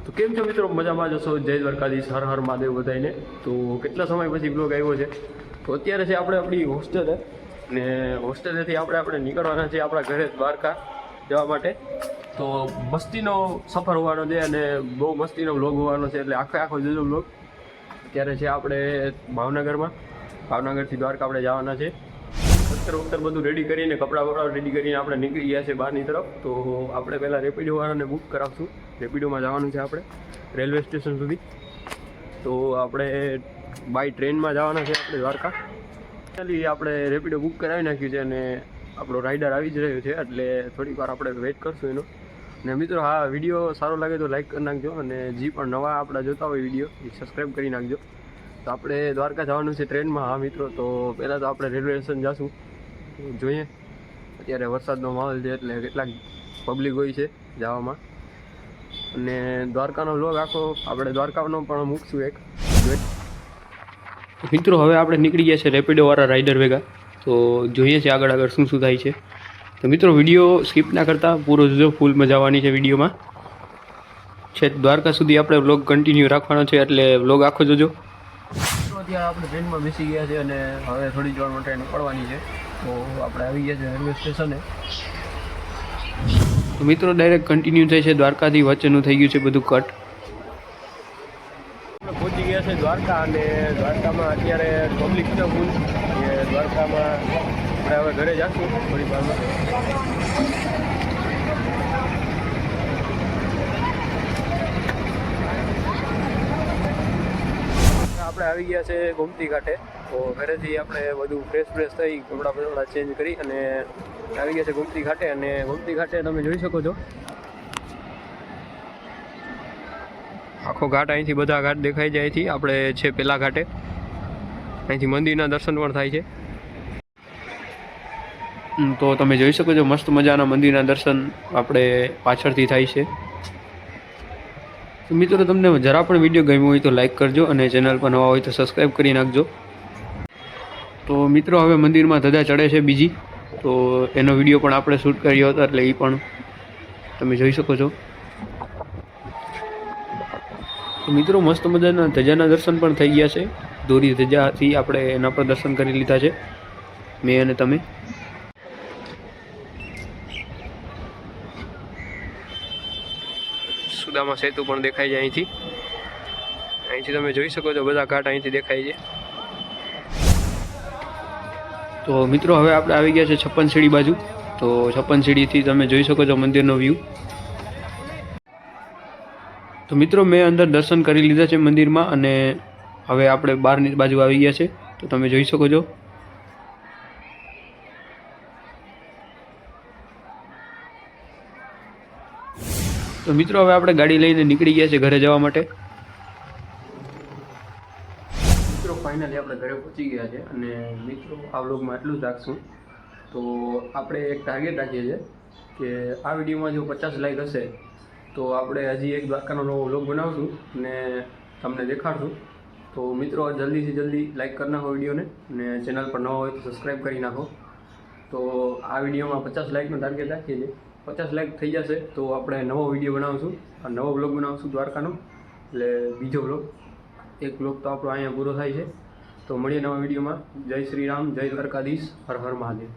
તો કેમ છો મિત્રો, મજામાં જશો? જય દ્વારકાધીશ, હર હર મહાદેવ બધાને. તો કેટલા સમય પછી બ્લોગ આવ્યો છે. તો અત્યારે છે આપણે આપણી હોસ્ટેલે, ને હોસ્ટેલેથી આપણે નીકળવાના છે આપણા ઘરે દ્વારકા જવા માટે. તો મસ્તીનો સફર હોવાનો છે અને બહુ મસ્તીનો બ્લોગ હોવાનો છે, એટલે આખો જોજો બ્લોગ. અત્યારે છે આપણે ભાવનગરથી દ્વારકા આપણે જવાના છે. અત્તર બધું રેડી કરીને, કપડાં રેડી કરીને આપણે નીકળી ગયા છે બહારની તરફ. તો આપણે પહેલાં રેપિડોવાળાને બુક કરાવશું. રેપિડોમાં જવાનું છે આપણે રેલવે સ્ટેશન સુધી. તો આપણે બાય ટ્રેનમાં જવાના છે આપણે દ્વારકા. ચાલી આપણે રેપિડો બુક કરાવી નાખ્યું છે અને આપણો રાઇડર આવી જ રહ્યો છે, એટલે થોડીક વાર આપણે વેઇટ કરશું એનો. ને મિત્રો, હા, વિડીયો સારો લાગે તો લાઈક કરી નાખજો, અને જે પણ નવા આપણા જોતા હોય વિડીયો એ સબસ્ક્રાઈબ કરી નાખજો. તો આપણે દ્વારકા જવાનું છે ટ્રેનમાં. હા મિત્રો, તો પહેલાં તો આપણે રેલવે સ્ટેશન જઈશું. જોઈએ, અત્યારે વરસાદનો માહોલ છે એટલે કેટલાક પબ્લિક હોય છે જવામાં. અને દ્વારકાનો વ્લોગ આખો આપણે દ્વારકાનો પણ મૂકશું એક. મિત્રો, હવે આપણે નીકળી ગયા છે રેપિડોવાળા રાઇડર ભેગા. તો જોઈએ છે આગળ શું થાય છે. તો મિત્રો, વિડીયો સ્કીપ ના કરતા પૂરો જોજો, ફૂલ મજા આવવાની છે વિડીયોમાં. છે દ્વારકા સુધી આપણે વ્લોગ કન્ટિન્યુ રાખવાનો છે, એટલે વ્લોગ આખો જોજો. તો અત્યારે આપણે ટ્રેનમાં બેસી ગયા છે અને હવે થોડી વાર માટે નીકળવાની છે. તો આપણે આવી ગયા છે રેલવે સ્ટેશને. તો મિત્રો, ડાયરેક્ટ કન્ટિન્યુ થાય છે દ્વારકાથી, વચ્ચેનું થઈ ગયું છે બધું કટ. આપણે પહોંચી ગયા છે દ્વારકા, અને દ્વારકામાં અત્યારે પબ્લિક છે ફૂલ. કે દ્વારકામાં આપણે હવે ઘરે જઈશું થોડી વારમાં. આપણે આવી ગયા છે ગોમતી ઘાટે. તો ઘરેથી આપણે બધું ફ્રેશ થઈ, કપડાં ચેન્જ કરી અને આવી ગયા છે ગોમતી ઘાટે. અને ગોમતી ઘાટે તમે જોઈ શકો છો આખો ઘાટ. અહીંથી બધા ઘાટ દેખાય છે. અહીંથી આપણે છે પેલા ઘાટે, અહીંથી મંદિરના દર્શન પણ થાય છે. તો તમે જોઈ શકો છો મસ્ત મજાના મંદિરના દર્શન આપણે પાછળથી થાય છે. તો મિત્રો, તમને જરા પણ વિડીયો ગમ્યો હોય તો લાઈક કરજો, અને ચેનલ પર નવા હોય તો સબસ્ક્રાઈબ કરી નાખજો. તો મિત્રો, હવે મંદિરમાં ધજા ચડે છે બીજી. તો એનો વિડીયો પણ આપણે શૂટ કર્યો હતો, એટલે એ પણ તમે જોઈ શકો છો. તો મિત્રો, મસ્ત મજાના ધજાના દર્શન પણ થઈ ગયા છે. દોરી ધજાથી આપણે એના પર દર્શન કરી લીધા છે, મેં અને તમે. સુદામા સેતુ પણ દેખાય છે અહીંથી તમે જોઈ શકો છો બધા ઘાટ અહીંથી દેખાય છે. તો મિત્રો, હવે આપણે આવી ગયા છે 56 સીડી બાજુ. તો 56 સીડીથી તમે જોઈ શકો છો મંદિરનો વ્યૂ. તો મિત્રો, મેં અંદર દર્શન કરી લીધા છે મંદિરમાં, અને હવે આપણે બહારની બાજુ આવી ગયા છે. તો તમે જોઈ શકો છો. તો મિત્રો, હવે આપણે ગાડી લઈને નીકળી ગયા છે ઘરે જવા માટે. મિત્રો, ફાઇનલી આપણે ઘરે પહોંચી ગયા છે. અને મિત્રો, આ વ્લોગમાં એટલું જ રાખશું. તો આપણે એક ટાર્ગેટ રાખીએ છીએ કે આ વિડીયોમાં જો 50 લાઈક હશે તો આપણે હજી એક દ્વારકાનો નવો વ્લોગ બનાવશું અને તમને દેખાડશું. તો મિત્રો, જલ્દીથી જલ્દી લાઈક કરી નાખો વિડીયોને, અને ચેનલ પર ન હોય તો સબસ્ક્રાઈબ કરી નાખો. તો આ વિડીયોમાં 50 લાઈકનો ટાર્ગેટ રાખીએ છીએ. 50 લાઈક થઈ જશે તો આપણે નવો વિડીયો બનાવશું, નવો બ્લોગ બનાવશું દ્વારકાનો. એટલે બીજો બ્લોગ, એક બ્લોગ તો આપણો અહીંયા પૂરો થાય છે. તો મળીએ નવા વિડીયોમાં. જય શ્રી રામ, જય દ્વારકાધીશ, હર હર મહાદેવ.